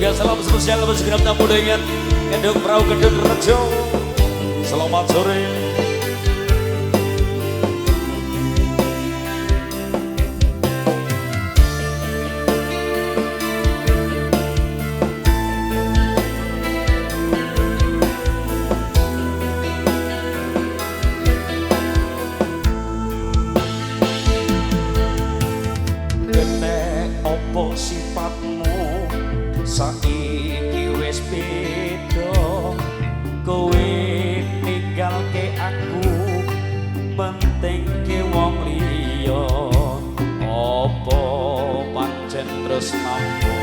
juga salam spesial bagi segenap tamu dengan Kendung Perahu Kendung Rejo. Selamat sore. Opo sifatmu saiki wis beda, kowe ninggalke aku pentingke wong liya. Opo pancen tresnamu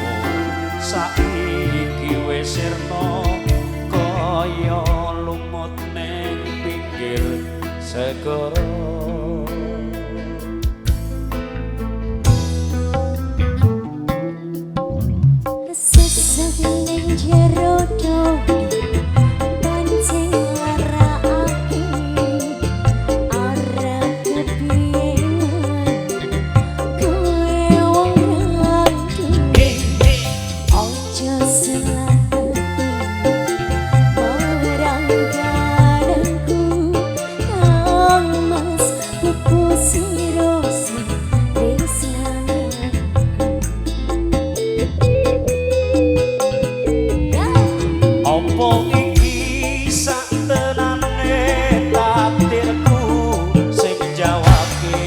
saiki wis sirna kaya lumut ning pinggir segara. Ning jero dodo pancing lara ati arep kepiye kowe wong rantu ojo selalu marang kadaku kang mas pupusi rosi Opo iki satenane takdirku sing jawabke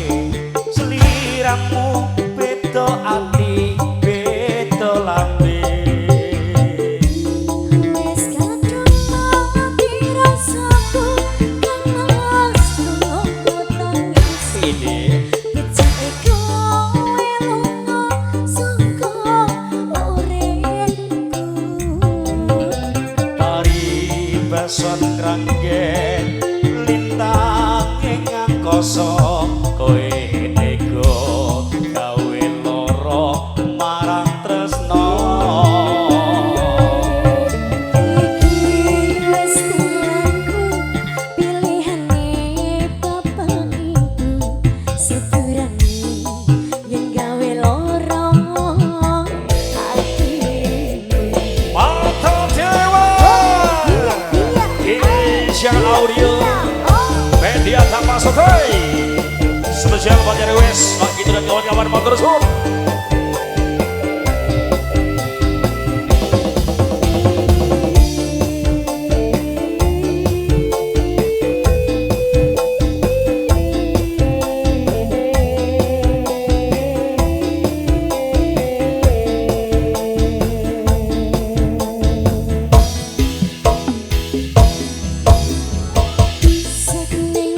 sliramu beda ati beda lambe wis kadung ati rasaku kang mas tangis ini becike kowe lunga saka uripku Bason kranggen lintang ing angkasa kowe tega gawe lara marang tresna iki wis telanku pilihane bapak ibu sedurunge yen gawe lara atimu Mata Dewa Indonesia Audio Media Tanpa Sotoy spesial buat RWS Pak Gitu dan kawan-kawan motor sur.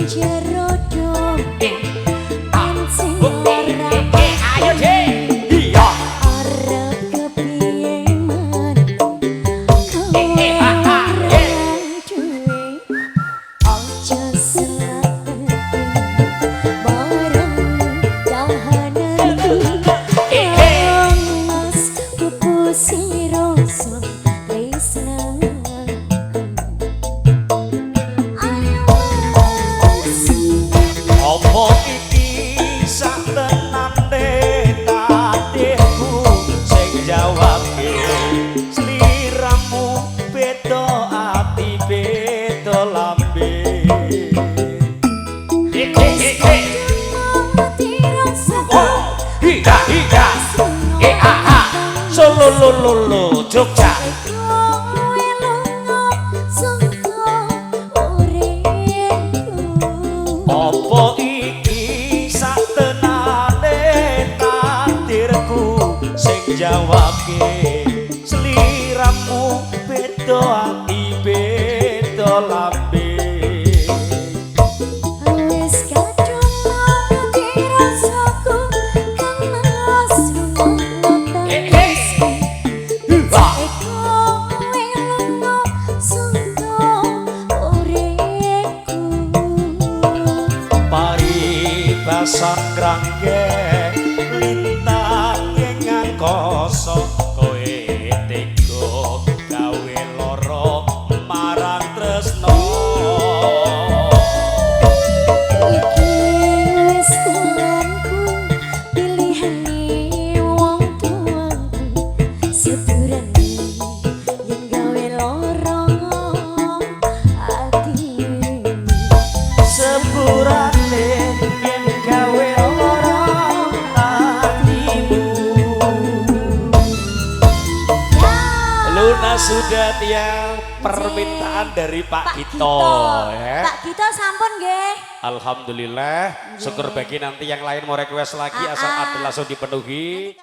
Jero dodo pancing lara Ayo deh iya arep kepiye man kowe duwe ojo selalu bareng kahananku mas pupusi rasa tresnaku Opo iki satenane takdirku sing jawabke sliramu beda ati beda lambe Hida hida aha solo lolo Jogja kowe lunga saka uripku Opo iki satenane takdirku sing jawabke sliramu beda ati beda lambe wis kadung ati rasaku kang mas tangis kowe lunga saka uripku paribasan krangge lintang ing angkasa kowe tega gawe lara lunas sudah tiap permintaan dari Pak Gito ya. Pak Gito sampun nggih. Alhamdulillah, syukur bagi nanti yang lain mau request lagi asal ada langsung dipenuhi.